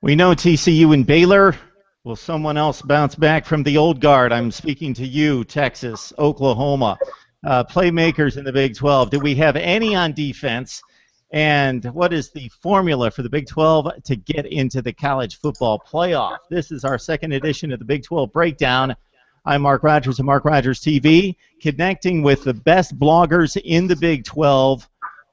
We know TCU and Baylor. Will someone else bounce back from the old guard? I'm speaking to you, Texas, Oklahoma, playmakers in the Big 12. Do we have any on defense? And what is the formula for the Big 12 to get into the college football playoff? This is our second edition of the Big 12 Breakdown. I'm Mark Rogers of Mark Rogers TV, connecting with the best bloggers in the Big 12.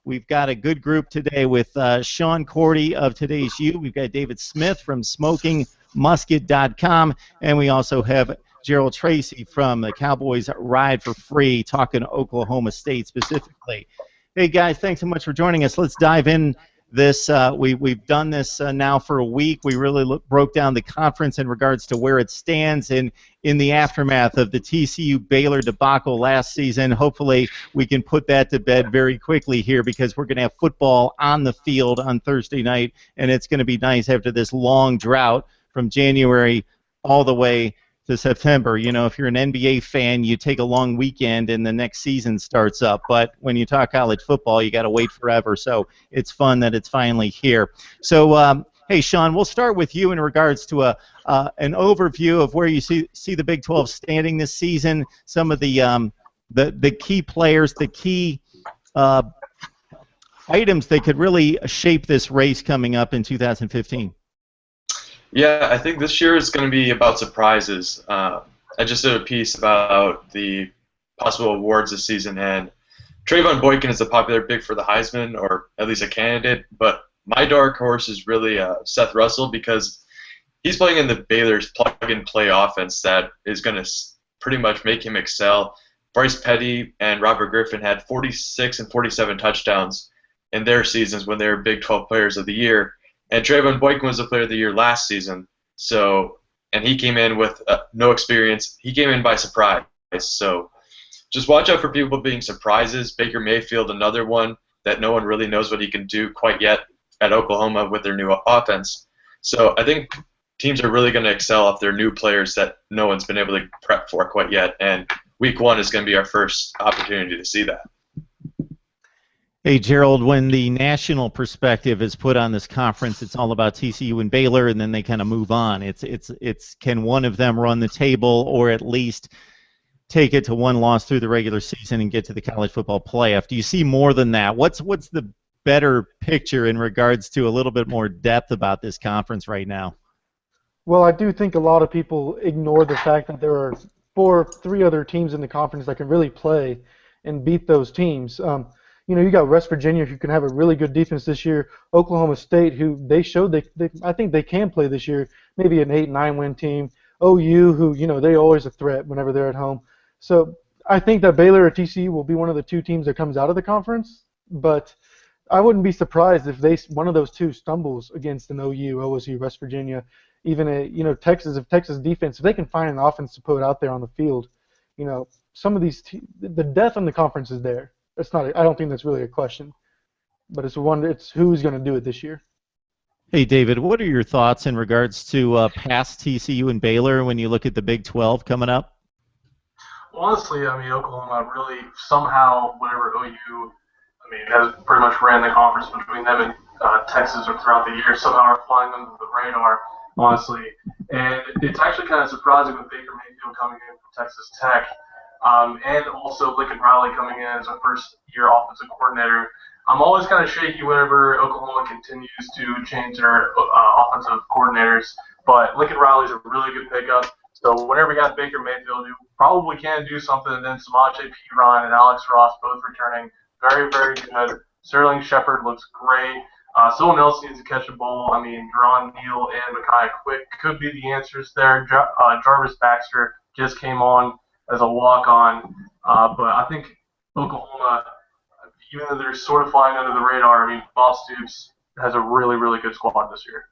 We've got a good group today with Sean Cordy of Today's You. We've got David Smith from SmokingMusket.com, and we also have Gerald Tracy from the Cowboys Ride for Free, talking Oklahoma State specifically. Hey, guys, thanks so much for joining us. Let's dive in this. We've done this now for a week. We really broke down the conference in regards to where it stands in the aftermath of the TCU-Baylor debacle last season. Hopefully we can put that to bed very quickly here, because we're going to have football on the field on Thursday night, and it's going to be nice after this long drought from January all the way to September. You know, if you're an NBA fan, you take a long weekend and the next season starts up. But when you talk college football, you got to wait forever. So it's fun that it's finally here. So, hey, Sean, we'll start with you in regards to an overview of where you see the Big 12 standing this season. Some of the key players, the key items that could really shape this race coming up in 2015. Yeah, I think this year is going to be about surprises. I just did a piece about the possible awards this season, and Trayvon Boykin is a popular pick for the Heisman, or at least a candidate, but my dark horse is really Seth Russell, because he's playing in the Baylor's plug-and-play offense that is going to pretty much make him excel. Bryce Petty and Robert Griffin had 46 and 47 touchdowns in their seasons when they were Big 12 Players of the Year. And Trayvon Boykin was the Player of the Year last season, and he came in with no experience. He came in by surprise. So just watch out for people being surprises. Baker Mayfield, another one that no one really knows what he can do quite yet at Oklahoma with their new offense. So I think teams are really going to excel off their new players that no one's been able to prep for quite yet. And week 1 is going to be our first opportunity to see that. Hey, Gerald, when the national perspective is put on this conference, it's all about TCU and Baylor, and then they kind of move on. It's can one of them run the table, or at least take it to one loss through the regular season and get to the college football playoff? Do you see more than that? What's the better picture in regards to a little bit more depth about this conference right now? Well, I do think a lot of people ignore the fact that there are three other teams in the conference that can really play and beat those teams. You know, you got West Virginia, who can have a really good defense this year. Oklahoma State, who they showed I think they can play this year, maybe an 8-9 win team. OU, who, you know, they're always a threat whenever they're at home. So I think that Baylor or TCU will be one of the two teams that comes out of the conference. But I wouldn't be surprised if one of those two stumbles against an OU, OSU, West Virginia, even Texas. If Texas defense, if they can find an offense to put out there on the field, you know, some of these the depth in the conference is there. I don't think that's really a question, but it's who's going to do it this year. Hey, David, what are your thoughts in regards to past TCU and Baylor when you look at the Big 12 coming up? Well, honestly, I mean, Oklahoma really somehow, whenever OU, has pretty much ran the conference between them and Texas throughout the year, somehow are flying under the radar, honestly. And it's actually kind of surprising with Baker Mayfield coming in from Texas Tech. And also Lincoln Riley coming in as a first-year offensive coordinator. I'm always kind of shaky whenever Oklahoma continues to change their offensive coordinators, but Lincoln Riley's a really good pickup. So whenever we got Baker Mayfield, who probably can do something, and then Samaje Perine and Alex Ross both returning, very, very good. Sterling Shepard looks great. Someone else needs to catch a ball. I mean, Deron Neal and Mekhi Quick could be the answers there. Jarvis Baxter just came on as a walk-on, but I think Oklahoma, even though they're sort of flying under the radar, I mean, Bob Stoops has a really, really good squad this year.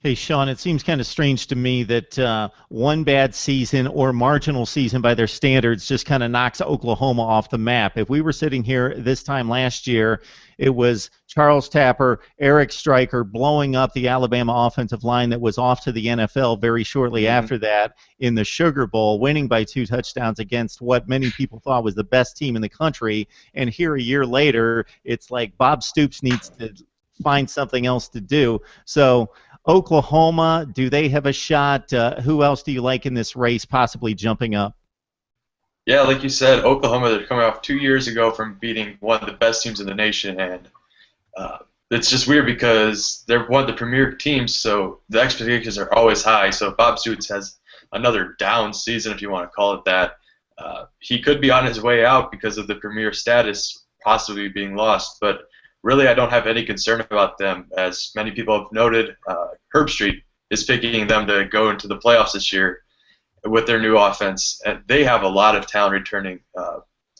Hey, Sean, it seems kind of strange to me that one bad season or marginal season by their standards just kind of knocks Oklahoma off the map. If we were sitting here this time last year, it was Charles Tapper, Eric Stryker blowing up the Alabama offensive line that was off to the NFL very shortly after that in the Sugar Bowl, winning by 2 touchdowns against what many people thought was the best team in the country. And here a year later, it's like Bob Stoops needs to find something else to do. So Oklahoma, do they have a shot? Who else do you like in this race possibly jumping up? Yeah, like you said, Oklahoma, they're coming off 2 years ago from beating one of the best teams in the nation, and it's just weird because they're one of the premier teams, so the expectations are always high. So if Bob Stoops has another down season, if you want to call it that, he could be on his way out because of the premier status possibly being lost. But really, I don't have any concern about them. As many people have noted, Herb Street is picking them to go into the playoffs this year with their new offense, and they have a lot of talent returning,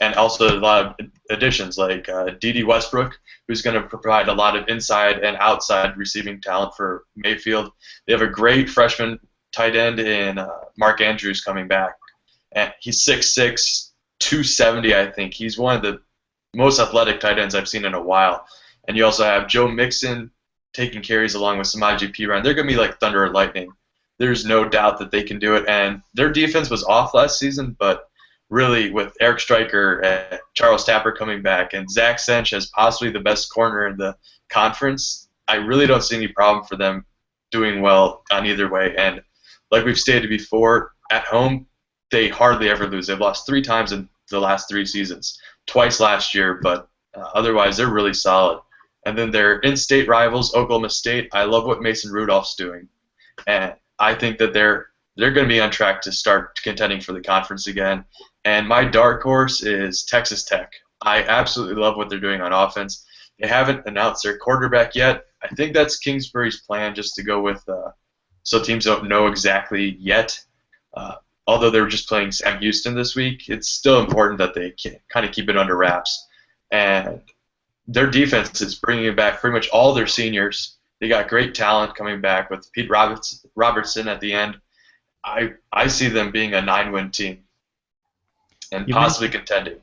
and also a lot of additions like D.D. Westbrook, who's going to provide a lot of inside and outside receiving talent for Mayfield. They have a great freshman tight end in Mark Andrews coming back, and he's 6'6", 270, I think. He's one of the most athletic tight ends I've seen in a while. And you also have Joe Mixon taking carries along with Samaje Perine. They're going to be like thunder and lightning. There's no doubt that they can do it. And their defense was off last season, but really with Eric Stryker and Charles Tapper coming back and Zach Sench as possibly the best corner in the conference, I really don't see any problem for them doing well on either way. And like we've stated before, at home, they hardly ever lose. They've lost 3 times in the last 3 seasons, twice last year, but otherwise they're really solid. And then their in-state rivals, Oklahoma State, I love what Mason Rudolph's doing. And I think that they're going to be on track to start contending for the conference again. And my dark horse is Texas Tech. I absolutely love what they're doing on offense. They haven't announced their quarterback yet. I think that's Kingsbury's plan, just to go with so teams don't know exactly yet. Although they were just playing Sam Houston this week, it's still important that they kind of keep it under wraps. And their defense is bringing back pretty much all their seniors. They got great talent coming back with Pete Robertson at the end. I see them being a 9-win team and possibly contending.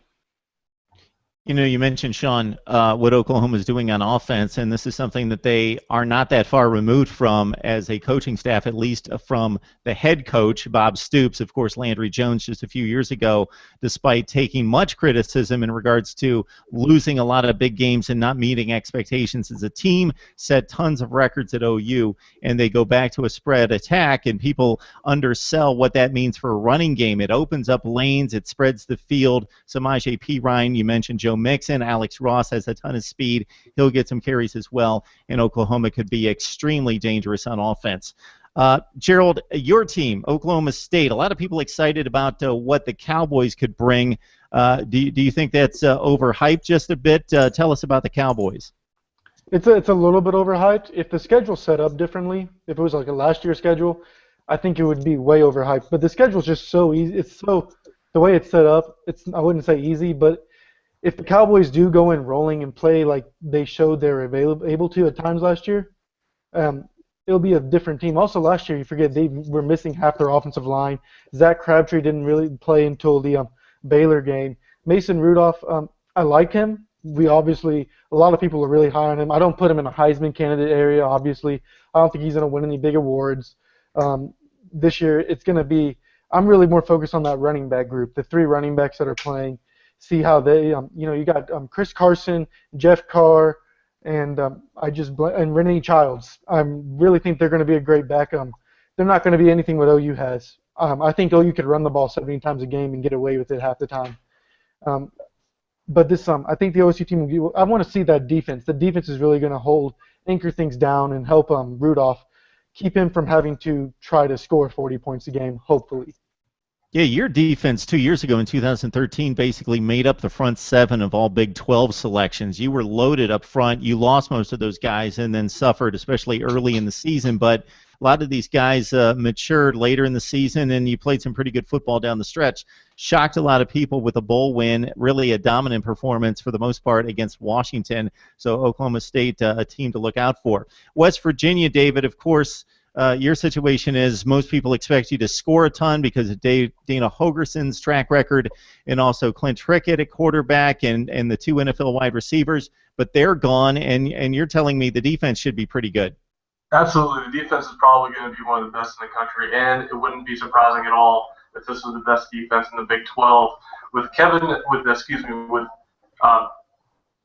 You mentioned, Sean, what Oklahoma is doing on offense, and this is something that they are not that far removed from as a coaching staff, at least from the head coach, Bob Stoops. Of course, Landry Jones just a few years ago, despite taking much criticism in regards to losing a lot of big games and not meeting expectations as a team, set tons of records at OU, and they go back to a spread attack, and people undersell what that means for a running game. It opens up lanes, it spreads the field. Samaje Perine, you mentioned Joe Mixon. Alex Ross has a ton of speed. He'll get some carries as well, and Oklahoma could be extremely dangerous on offense. Gerald, your team, Oklahoma State, a lot of people excited about what the Cowboys could bring. Do you think that's overhyped just a bit? Tell us about the Cowboys. It's a little bit overhyped. If the schedule's set up differently, if it was like a last year schedule, I think it would be way overhyped. But the schedule's just so easy. The way it's set up, I wouldn't say easy, but if the Cowboys do go in rolling and play like they showed they were able to at times last year, it'll be a different team. Also, last year, you forget, they were missing half their offensive line. Zach Crabtree didn't really play until the Baylor game. Mason Rudolph, I like him. A lot of people are really high on him. I don't put him in a Heisman candidate area, obviously. I don't think he's going to win any big awards. This year, it's going to be, I'm really more focused on that running back group, the 3 running backs that are playing. See how they, you got Chris Carson, Jeff Carr, and and Renee Childs. I really think they're going to be a great backup. They're not going to be anything what OU has. I think OU could run the ball 70 times a game and get away with it half the time. But this, I think the OSU team, I want to see that defense. The defense is really going to anchor things down and help Rudolph keep him from having to try to score 40 points a game, hopefully. Yeah, your defense 2 years ago in 2013 basically made up the front 7 of all Big 12 selections. You were loaded up front. You lost most of those guys and then suffered, especially early in the season. But a lot of these guys matured later in the season, and you played some pretty good football down the stretch. Shocked a lot of people with a bowl win, really a dominant performance for the most part against Washington. So Oklahoma State, a team to look out for. West Virginia, David, of course, your situation is most people expect you to score a ton because of Dana Hogerson's track record and also Clint Trickett at quarterback and the 2 NFL wide receivers, but they're gone, and you're telling me the defense should be pretty good. Absolutely. The defense is probably going to be one of the best in the country, and it wouldn't be surprising at all if this was the best defense in the Big 12. With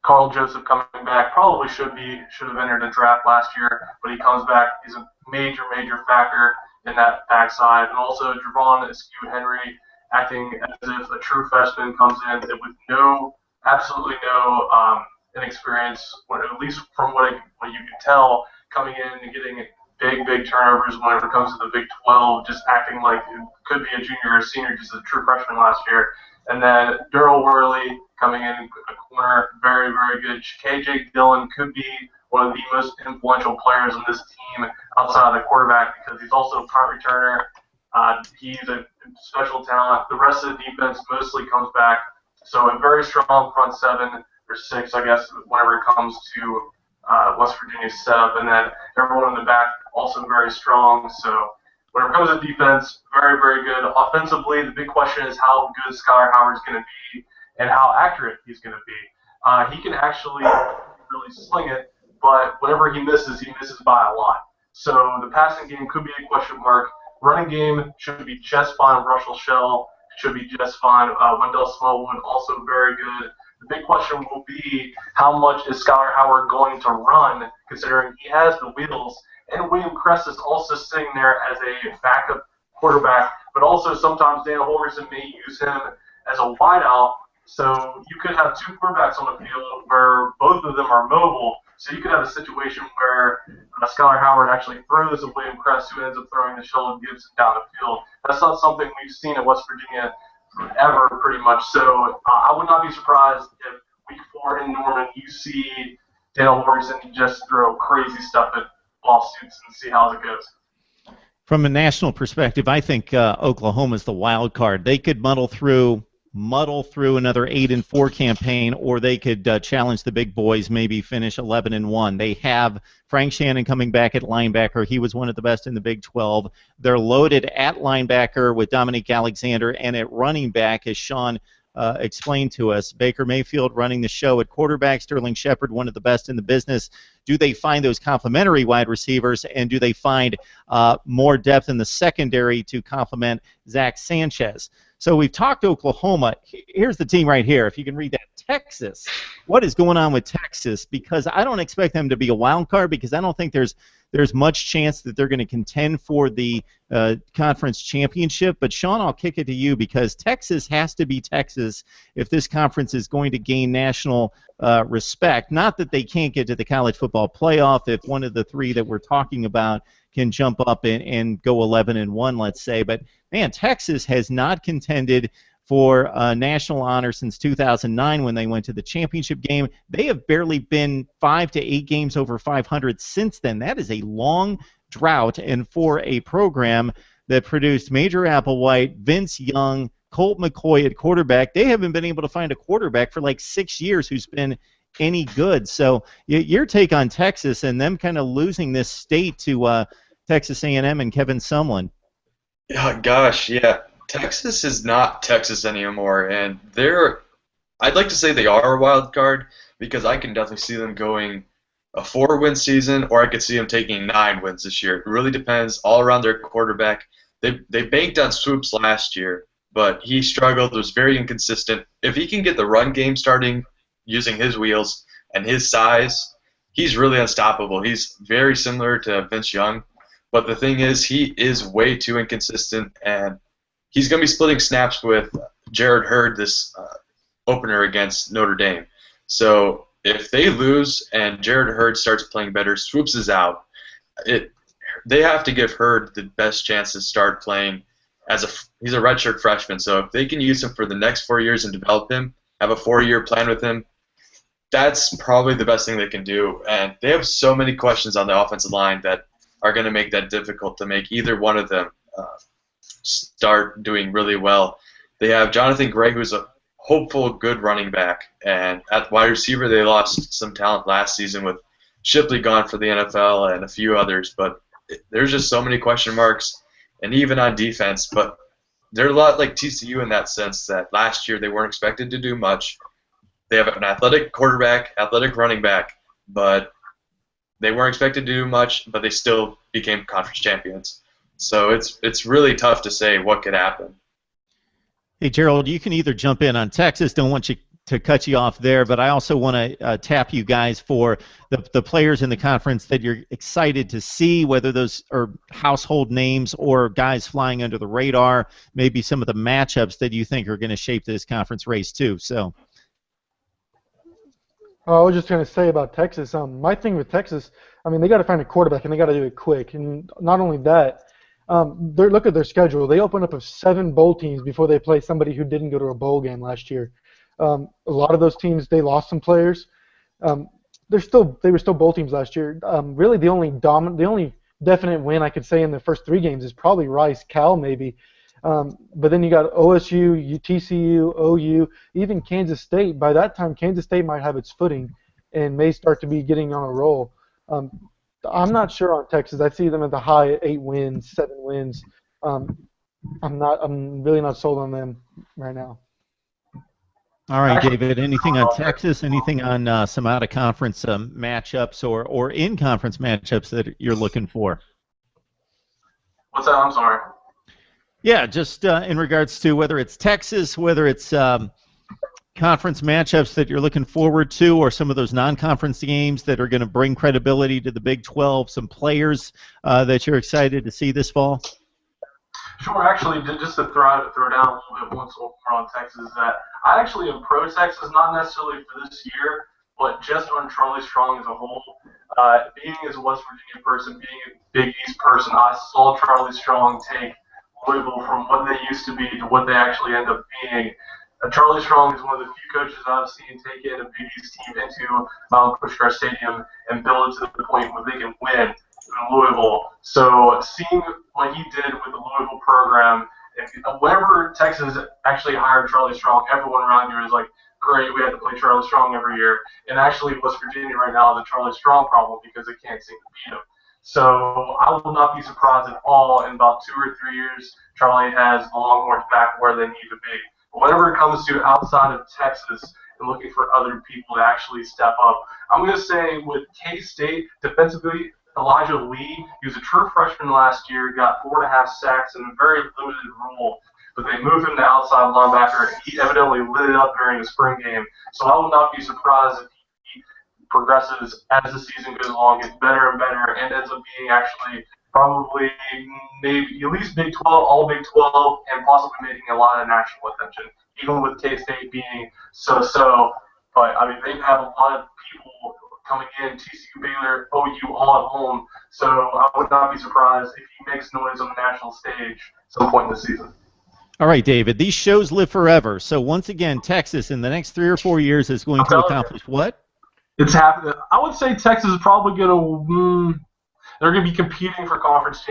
Carl Joseph coming back probably should have entered the draft last year, but he comes back. He's a major factor in that backside, and also Javon Askew Henry acting as if a true freshman comes in with absolutely no inexperience, at least from what you can tell, coming in and getting big turnovers whenever it comes to the Big 12, just acting like it could be a junior or senior, just a true freshman last year. And then Daryl Worley coming in a corner, very good. KJ Dillon could be one of the most influential players on this team outside of the quarterback because he's also a punt returner. He's a special talent. The rest of the defense mostly comes back. So a very strong front seven, or six, I guess, whenever it comes to West Virginia's setup. And then everyone in the back also very strong. So when it comes to defense, very good. Offensively, the big question is how good Skylar Howard's going to be and how accurate he's going to be. He can actually really sling it, but whenever he misses by a lot. So the passing game could be a question mark. Running game should be just fine. Russell Shell should be just fine. Wendell Smallwood also very good. The big question will be how much is Skylar Howard going to run, considering he has the wheels. And William Crest is also sitting there as a backup quarterback, but also sometimes Daniel Holgerson may use him as a wideout. So you could have two quarterbacks on the field where both of them are mobile. So you could have a situation where Skylar Howard actually throws to William Crest, who ends up throwing the Sheldon Gibson down the field. That's not something we've seen at West Virginia ever, pretty much. So I would not be surprised if week 4 in Norman you see Daniel Holgerson just throw crazy stuff at lawsuits and see how it goes. From a national perspective, I think Oklahoma's the wild card. They could muddle through another 8-4 campaign, or they could challenge the big boys, maybe finish 11-1. They have Frank Shannon coming back at linebacker. He was one of the best in the Big 12. They're loaded at linebacker with Dominique Alexander, and at running back, as Sean explained to us, Baker Mayfield running the show at quarterback, Sterling Shepard, one of the best in the business. Do they find those complementary wide receivers, and do they find more depth in the secondary to complement Zach Sanchez? So we've talked Oklahoma. Here's the team right here. If you can read that, Texas. What is going on with Texas? Because I don't expect them to be a wild card, because I don't think there's much chance that they're going to contend for the conference championship. But Sean, I'll kick it to you, because Texas has to be Texas if this conference is going to gain national respect. Not that they can't get to the college football playoff if one of the three that we're talking about can jump up and go 11-1, let's say. But man, Texas has not contended for national honor since 2009 when they went to the championship game. They have barely been 5 to 8 games over 500 since then. That is a long drought, and for a program that produced Major Applewhite, Vince Young, Colt McCoy at quarterback, they haven't been able to find a quarterback for like 6 years who's been any good. So your take on Texas and them kind of losing this state to Texas A&M and Kevin Sumlin. Yeah. Texas is not Texas anymore, and I'd like to say they are a wild card, because I can definitely see them going a 4-win season, or I could see them taking 9 wins this year. It really depends all around their quarterback. They banked on Swoops last year, but he struggled, was very inconsistent. If he can get the run game starting using his wheels and his size, he's really unstoppable. He's very similar to Vince Young, but the thing is, he is way too inconsistent, and he's going to be splitting snaps with Jared Hurd this opener against Notre Dame. So if they lose and Jared Hurd starts playing better, Swoops is out. They have to give Hurd the best chance to start playing he's a redshirt freshman. So if they can use him for the next 4 years and develop him, have a 4-year plan with him, that's probably the best thing they can do. And they have so many questions on the offensive line that are going to make that difficult to make either one of them start doing really well. They have Jonathan Gray, who's a hopeful, good running back, and at wide receiver they lost some talent last season with Shipley gone for the NFL and a few others, but there's just so many question marks, and even on defense. But they're a lot like TCU in that sense that last year they weren't expected to do much. They have an athletic quarterback, athletic running back, but they weren't expected to do much, but they still became conference champions. So it's really tough to say what could happen. Hey, Gerald, you can either jump in on Texas. Don't want you cut you off there, but I also want to tap you guys for the players in the conference that you're excited to see, whether those are household names or guys flying under the radar, maybe some of the matchups that you think are going to shape this conference race too. So. I was just going to say about Texas. My thing with Texas, I mean, they got to find a quarterback and they got to do it quick. And not only that, look at their schedule. They open up with 7 bowl teams before they play somebody who didn't go to a bowl game last year. A lot of those teams, they lost some players. They were still bowl teams last year. Really, the only definite win I could say in the first 3 games is probably Rice, Cal maybe. But then you got OSU, TCU, OU, even Kansas State. By that time, Kansas State might have its footing and may start to be getting on a roll. I'm not sure on Texas. I see them at the high 8 wins, 7 wins. I'm really not sold on them right now. All right, David. Anything on Texas? Anything on some out-of-conference matchups or in-conference matchups that you're looking for? What's that? I'm sorry. Yeah, just in regards to whether it's Texas, whether it's conference matchups that you're looking forward to, or some of those non-conference games that are going to bring credibility to the Big 12, some players that you're excited to see this fall? Sure. Actually, just to throw down a little bit once more on Texas, that I actually am pro Texas, not necessarily for this year, but just on Charlie Strong as a whole. Being as a West Virginia person, being a Big East person, I saw Charlie Strong take Louisville from what they used to be to what they actually end up being. Charlie Strong is one of the few coaches I've seen take in a Big East team into Mount Pushkar Stadium and build it to the point where they can win in Louisville. So seeing what he did with the Louisville program, whenever Texas actually hired Charlie Strong, everyone around here is like, great, we have to play Charlie Strong every year. And actually West Virginia right now is a Charlie Strong problem because they can't seem to beat him. So I will not be surprised at all in about 2 or 3 years Charlie has the Longhorns back where they need to be. But whenever it comes to outside of Texas and looking for other people to actually step up, I'm going to say with K-State defensively, Elijah Lee, he was a true freshman last year, got 4.5 sacks in a very limited role. But they moved him to outside linebacker, and he evidently lit it up during the spring game. So I will not be surprised if he progresses as the season goes along, gets better and better, and ends up being actually probably maybe at least Big 12, all Big 12, and possibly making a lot of national attention, even with K-State being so-so. But, I mean, they have a lot of people coming in, TCU, Baylor, OU, all at home. So I would not be surprised if he makes noise on the national stage at some point in the season. All right, David, these shows live forever. So once again, Texas in the next 3 or 4 years is going to accomplish what? It's happening. I would say Texas is probably going to they're going to be competing for conference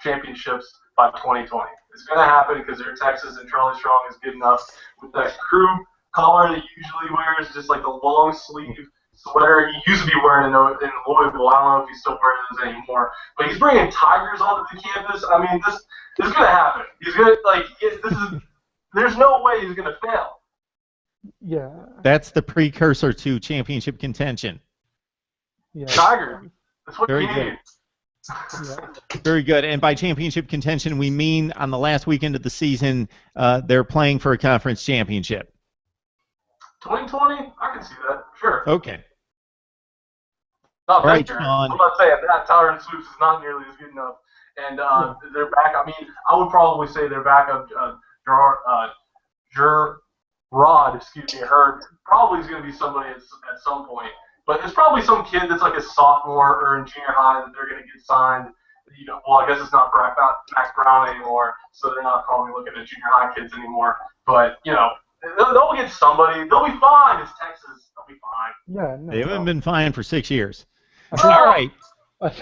championships by 2020. It's going to happen because they're Texas and Charlie Strong is good enough with that crew collar that he usually wears, just like the long sleeve sweater he used to be wearing in Louisville. I don't know if he's still wearing those anymore, but he's bringing tigers onto the campus. I mean, this is going to happen. He's going to there's no way he's going to fail. Yeah. That's the precursor to championship contention. Yeah. Tiger. That's what Very he good. needs. Yeah. Very good. And by championship contention, we mean on the last weekend of the season, they're playing for a conference championship. 2020? I can see that. Sure. Okay. Not All right, this year. Sean. I'm not saying that. Tyler and Swoops is not nearly as good enough. And they're back. I mean, I would probably say their backup, Gerard, Hurd, probably is going to be somebody at some point. But there's probably some kid that's like a sophomore or in junior high that they're going to get signed. Well, I guess it's not Max Brown anymore, so they're not probably looking at junior high kids anymore. But, they'll get somebody. They'll be fine. It's Texas. They'll be fine. Yeah. No, They haven't been fine for 6 years. think- All right. Our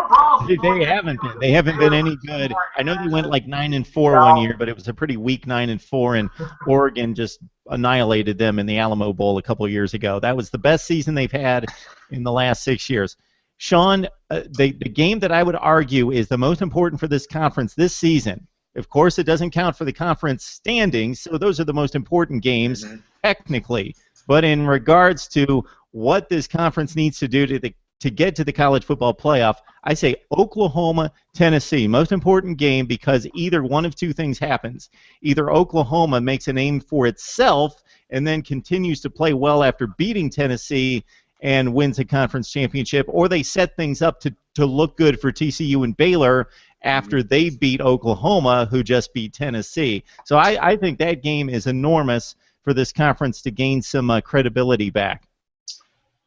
problems. They haven't been. They haven't been any good. I know they went like 9-4 one year, but it was a pretty weak 9-4, and Oregon just annihilated them in the Alamo Bowl a couple of years ago. That was the best season they've had in the last 6 years. Sean, the game that I would argue is the most important for this conference this season. Of course, it doesn't count for the conference standings, so those are the most important games technically. But in regards to what this conference needs to do to to get to the college football playoff, I say Oklahoma, Tennessee. Most important game because either one of two things happens. Either Oklahoma makes a name for itself and then continues to play well after beating Tennessee and wins a conference championship, or they set things up to look good for TCU and Baylor after they beat Oklahoma, who just beat Tennessee. So I think that game is enormous for this conference to gain some credibility back.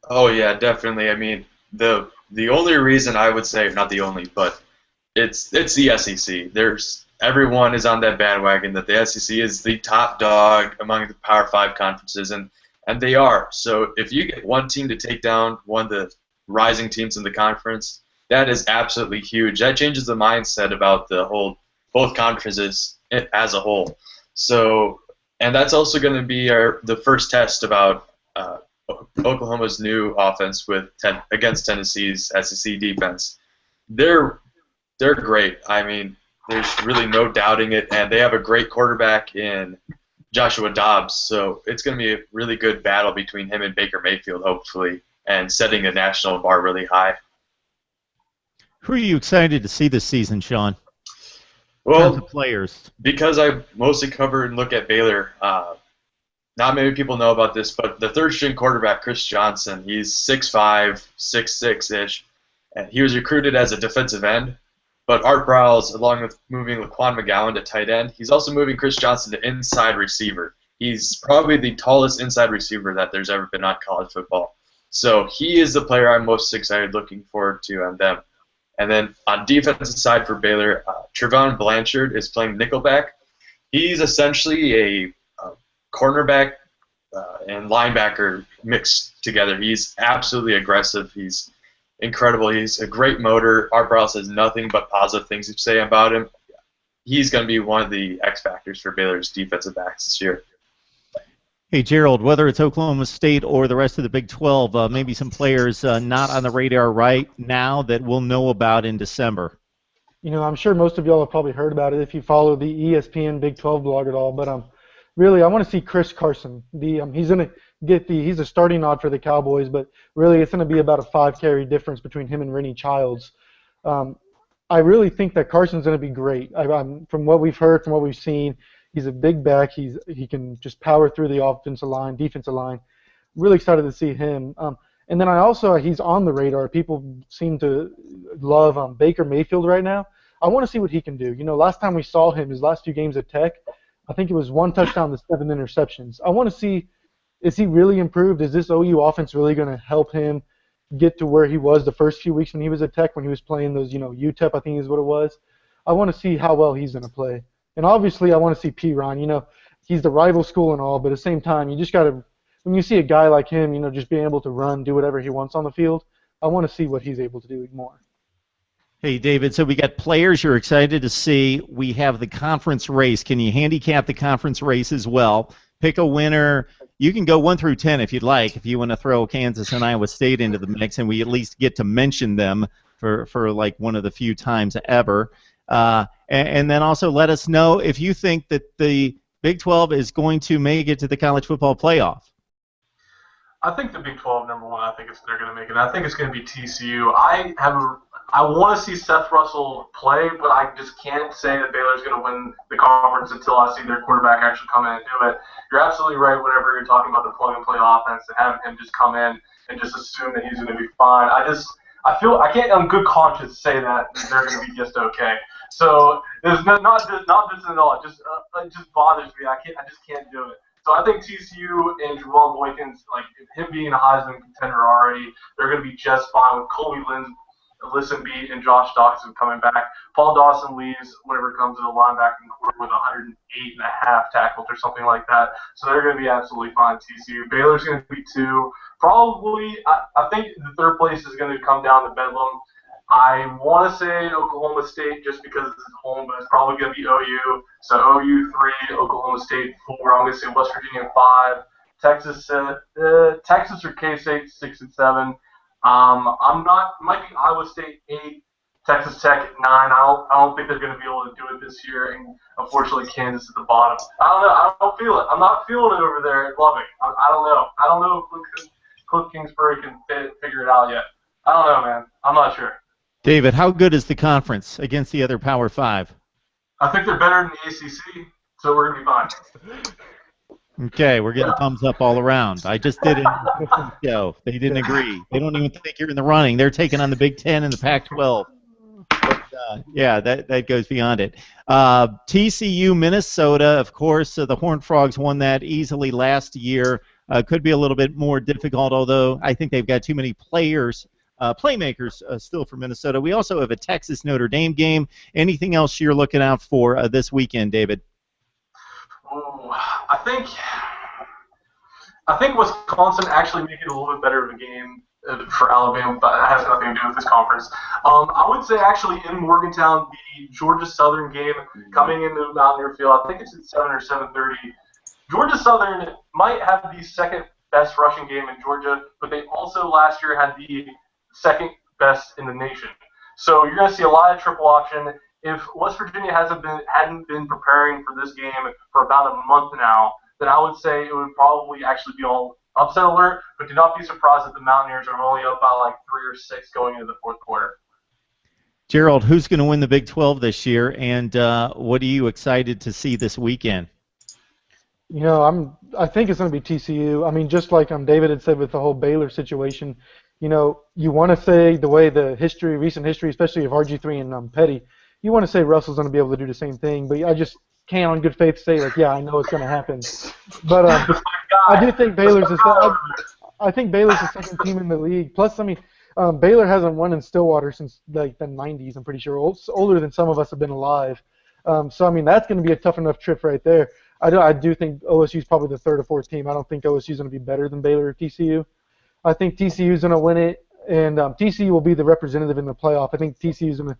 Oh, yeah, definitely. I mean, the only reason I would say, not the only, but it's the SEC. Everyone is on that bandwagon that the SEC is the top dog among the Power 5 conferences, and they are. So if you get one team to take down one of the rising teams in the conference, that is absolutely huge. That changes the mindset about both conferences as a whole. So, and that's also going to be the first test about Oklahoma's new offense against Tennessee's SEC defense. They're great. I mean, there's really no doubting it, and they have a great quarterback in Joshua Dobbs. So it's going to be a really good battle between him and Baker Mayfield, hopefully, and setting the national bar really high. Who are you excited to see this season, Sean? Well, in terms of players, because I mostly cover and look at Baylor. Not many people know about this, but the third-string quarterback, Chris Johnson, he's 6'5", 6'6"-ish, and he was recruited as a defensive end. But Art Briles, along with moving Laquan McGowan to tight end, he's also moving Chris Johnson to inside receiver. He's probably the tallest inside receiver that there's ever been on college football. So he is the player I'm most excited looking forward to on them. And then on defensive side for Baylor, Trevon Blanchard is playing nickelback. He's essentially a cornerback and linebacker mixed together. He's absolutely aggressive. He's incredible. He's a great motor. Art Briles has nothing but positive things to say about him. He's going to be one of the X factors for Baylor's defensive backs this year. Hey, Gerald, whether it's Oklahoma State or the rest of the Big 12, maybe some players not on the radar right now that we'll know about in December. You know, I'm sure most of y'all have probably heard about it if you follow the ESPN Big 12 blog at all, but really, I want to see Chris Carson. He's going to he's a starting nod for the Cowboys, but really it's going to be about a 5-carry difference between him and Rennie Childs. I really think that Carson's going to be great. From what we've heard, from what we've seen, he's a big back. He can just power through the offensive line, defensive line. Really excited to see him. And then he's on the radar. People seem to love Baker Mayfield right now. I want to see what he can do. You know, last time we saw him, his last few games at Tech, I think it was 1 touchdown to 7 interceptions. I want to see, is he really improved? Is this OU offense really going to help him get to where he was the first few weeks when he was at Tech, when he was playing those, UTEP, I think is what it was. I want to see how well he's going to play. And obviously I want to see P-Ron. You know, he's the rival school and all, but at the same time, you just got to, when you see a guy like him, just being able to run, do whatever he wants on the field, I want to see what he's able to do more. Hey, David, so we got players you're excited to see. We have the conference race. Can you handicap the conference race as well? Pick a winner. You can go 1 through 10 if you'd like, if you want to throw Kansas and Iowa State into the mix, and we at least get to mention them for like one of the few times ever. And then also let us know if you think that the Big 12 is going to make it to the college football playoff. I think the Big 12, number one, they're going to make it. I think it's going to be TCU. I want to see Seth Russell play, but I just can't say that Baylor's going to win the conference until I see their quarterback actually come in and do it. You're absolutely right whenever you're talking about the plug-and-play offense and having him just come in and just assume that he's going to be fine. I can't on good conscience say that they're going to be just okay. So there's not this at all. It just bothers me. I just can't do it. So I think TCU and Trevon Boykins, like him being a Heisman contender already, they're going to be just fine with Colby Listenbeat and Josh Doctson coming back. Paul Dawson leaves whenever it comes to the linebacking core with 108.5 tackles or something like that. So they're going to be absolutely fine. TCU. Baylor's going to be 2. Probably, I think the third place is going to come down to Bedlam. I want to say Oklahoma State just because it's home, but it's probably going to be OU. So OU 3, Oklahoma State 4. I'm going to say West Virginia 5. Texas or K-State 6 and 7. Might be Iowa State 8, Texas Tech at 9. I don't think they're going to be able to do it this year, and unfortunately Kansas at the bottom. I don't know. I don't feel it. I'm not feeling it over there at Lubbock. I don't know. I don't know if Cliff Kingsbury can figure it out yet. I don't know, man. I'm not sure. David, how good is the conference against the other Power 5? I think they're better than the ACC, so we're going to be fine. Okay, we're getting thumbs up all around. I just did it in the show. They didn't agree. They don't even think you're in the running. They're taking on the Big Ten and the Pac-12. But, yeah, that goes beyond it. TCU, Minnesota, of course, the Horned Frogs won that easily last year. Could be a little bit more difficult, although I think they've got too many playmakers still for Minnesota. We also have a Texas Notre Dame game. Anything else you're looking out for this weekend, David? Ooh, I think Wisconsin actually make it a little bit better of a game for Alabama, but it has nothing to do with this conference. I would say actually in Morgantown, the Georgia Southern game coming into Mountaineer Field, I think it's at 7 or 7:30. Georgia Southern might have the second best rushing game in Georgia, but they also last year had the second best in the nation. So you're going to see a lot of triple option. If West Virginia hadn't been preparing for this game for about a month now, then I would say it would probably actually be all upset alert. But do not be surprised that the Mountaineers are only up by like 3 or 6 going into the fourth quarter. Gerald, who's going to win the Big 12 this year, and what are you excited to see this weekend? You know, I think it's going to be TCU. I mean, just like David had said with the whole Baylor situation, you know, you want to say the way the recent history, especially of RG3 and Petty, you want to say Russell's going to be able to do the same thing, but I just can't on good faith say, like, yeah, I know it's going to happen. But I do think Baylor's the second team in the league. Plus, I mean, Baylor hasn't won in Stillwater since like the 90s, I'm pretty sure. Older than some of us have been alive. So, I mean, that's going to be a tough enough trip right there. I do think OSU's probably the third or fourth team. I don't think OSU's going to be better than Baylor or TCU. I think TCU's going to win it, and TCU will be the representative in the playoff. I think TCU's going to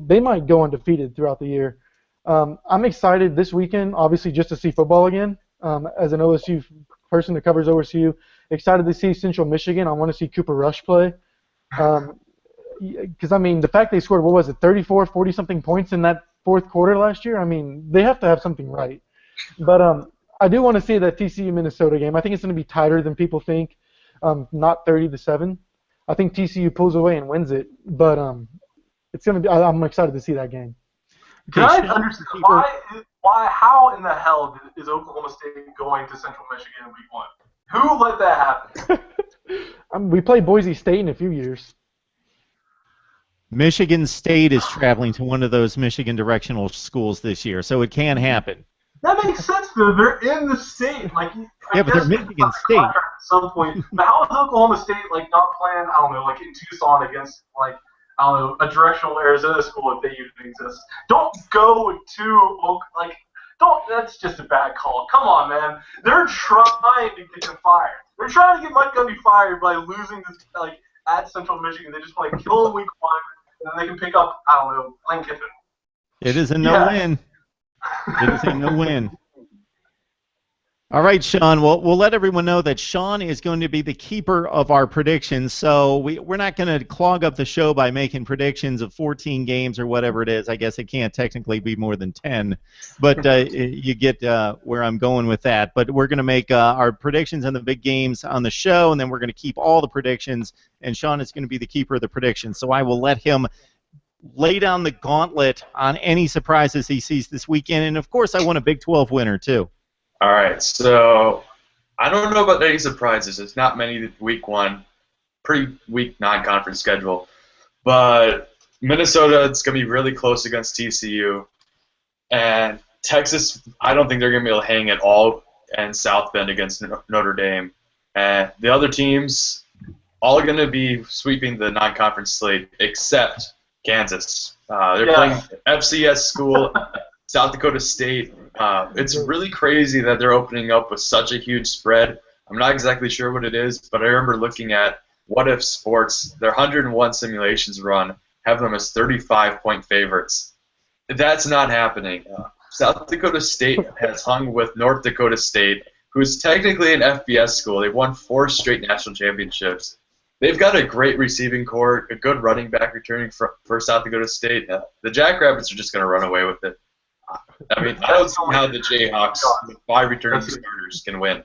they might go undefeated throughout the year. I'm excited this weekend, obviously, just to see football again. As an OSU person that covers OSU, excited to see Central Michigan. I want to see Cooper Rush play. Because, I mean, the fact they scored, 34, 40-something points in that fourth quarter last year, I mean, they have to have something right. But I do want to see that TCU-Minnesota game. I think it's going to be tighter than people think, not 30-7. I think TCU pulls away and wins it, but it's going to be. I'm excited to see that game. Can I understand how in the hell is Oklahoma State going to Central Michigan in week 1? Who let that happen? We play Boise State in a few years. Michigan State is traveling to one of those Michigan directional schools this year, so it can happen. That makes sense, though. They're in the state. Like, yeah, but they're Michigan State. At some point. But how is Oklahoma State not playing? I don't know, like in Tucson against a directional Arizona school if they even exist? Don't go to That's just a bad call. Come on, man. They're trying to get them fired. They're trying to get Mike Gundy fired by losing this at Central Michigan. They just want to kill him week 1, and then they can pick up Lane Kiffin. It is a no-win. It is a no-win. All right, Sean. Well, we'll let everyone know that Sean is going to be the keeper of our predictions. So we're not going to clog up the show by making predictions of 14 games or whatever it is. I guess it can't technically be more than 10. But you get where I'm going with that. But we're going to make our predictions on the big games on the show, and then we're going to keep all the predictions. And Sean is going to be the keeper of the predictions. So I will let him lay down the gauntlet on any surprises he sees this weekend. And, of course, I want a Big 12 winner, too. All right, so I don't know about any surprises. It's not many week 1, pretty weak non-conference schedule. But Minnesota, it's going to be really close against TCU. And Texas, I don't think they're going to be able to hang at all. And South Bend against Notre Dame. And the other teams, all going to be sweeping the non-conference slate except Kansas. They're playing FCS school, South Dakota State. It's really crazy that they're opening up with such a huge spread. I'm not exactly sure what it is, but I remember looking at What If Sports, their 101 simulations run, have them as 35-point favorites. That's not happening. South Dakota State has hung with North Dakota State, who is technically an FBS school. They've won 4 straight national championships. They've got a great receiving core, a good running back returning for South Dakota State. The Jackrabbits are just going to run away with it. I mean, I don't see how the Jayhawks with 5 returning starters can win.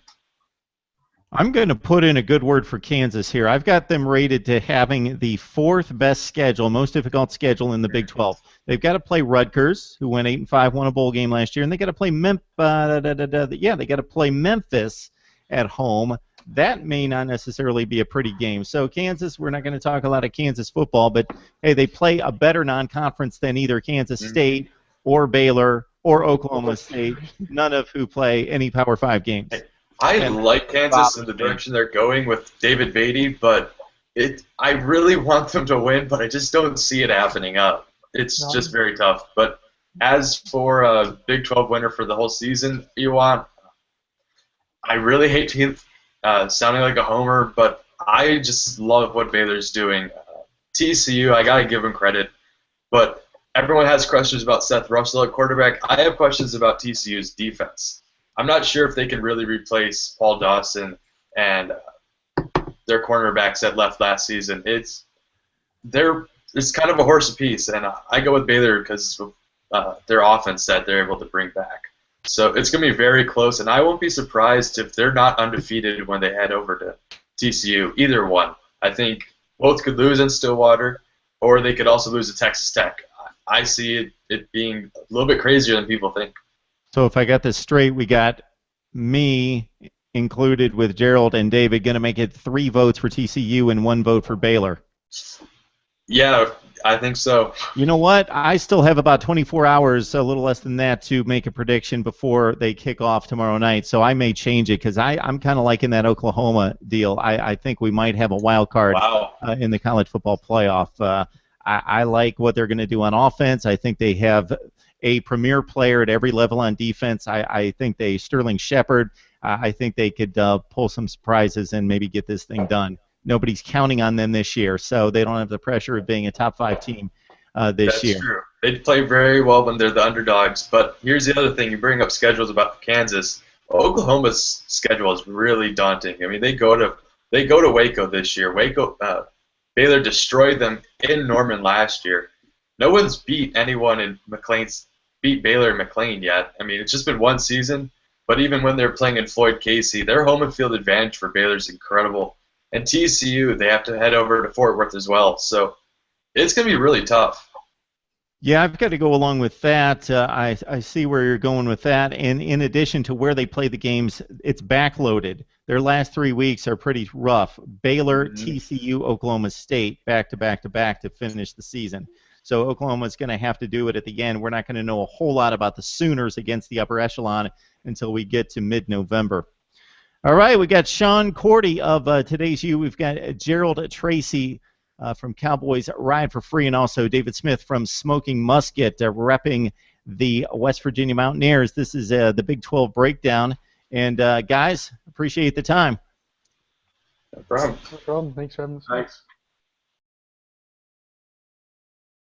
I'm going to put in a good word for Kansas here. I've got them rated to having the fourth best schedule, most difficult schedule in the Big 12. They've got to play Rutgers, who went 8-5, won a bowl game last year, and they got to play they got to play Memphis at home. That may not necessarily be a pretty game. So Kansas, we're not going to talk a lot of Kansas football, but hey, they play a better non-conference than either Kansas State or Baylor or Oklahoma State, none of who play any Power 5 games. I like Kansas in the direction they're going with David Beatty, but I really want them to win, but I just don't see it happening. It's just very tough. But as for a Big 12 winner for the whole season, Ewan, I really hate sounding like a homer, but I just love what Baylor's doing. TCU, I got to give them credit, but everyone has questions about Seth Russell at quarterback. I have questions about TCU's defense. I'm not sure if they can really replace Paul Dawson and their cornerbacks that left last season. It's kind of a horse apiece, and I go with Baylor because of their offense that they're able to bring back. So it's going to be very close, and I won't be surprised if they're not undefeated when they head over to TCU. Either one. I think both could lose in Stillwater, or they could also lose to Texas Tech. I see it being a little bit crazier than people think. So if I got this straight, we got me included with Gerald and David going to make it 3 votes for TCU and 1 vote for Baylor. Yeah, I think so. You know what? I still have about 24 hours, a little less than that, to make a prediction before they kick off tomorrow night. So I may change it because I'm kind of liking that Oklahoma deal. I think we might have a wild card in the college football playoff. I like what they're going to do on offense. I think they have a premier player at every level on defense. I think Sterling Shepard. I think they could pull some surprises and maybe get this thing done. Nobody's counting on them this year, so they don't have the pressure of being a top 5 team this year. That's true. They play very well when they're the underdogs. But here's the other thing: you bring up schedules about Kansas. Oklahoma's schedule is really daunting. I mean, they go to Waco this year. Baylor destroyed them in Norman last year. No one's beat anyone in beat Baylor and McLean yet. I mean, it's just been one season, but even when they're playing in Floyd Casey, their home and field advantage for Baylor is incredible. And TCU, they have to head over to Fort Worth as well. So it's going to be really tough. Yeah, I've got to go along with that. I see where you're going with that. And in addition to where they play the games, it's backloaded. Their last 3 weeks are pretty rough. Baylor, TCU, Oklahoma State, back to finish the season. So Oklahoma's going to have to do it at the end. We're not going to know a whole lot about the Sooners against the upper echelon until we get to mid-November. All right, we got Sean Cordy of Today's U. We've got Gerald Tracy from Cowboys Ride for Free, and also David Smith from Smoking Musket repping the West Virginia Mountaineers. This is the Big 12 breakdown. And, guys, appreciate the time. No problem. No problem. Thanks for having us. Thanks.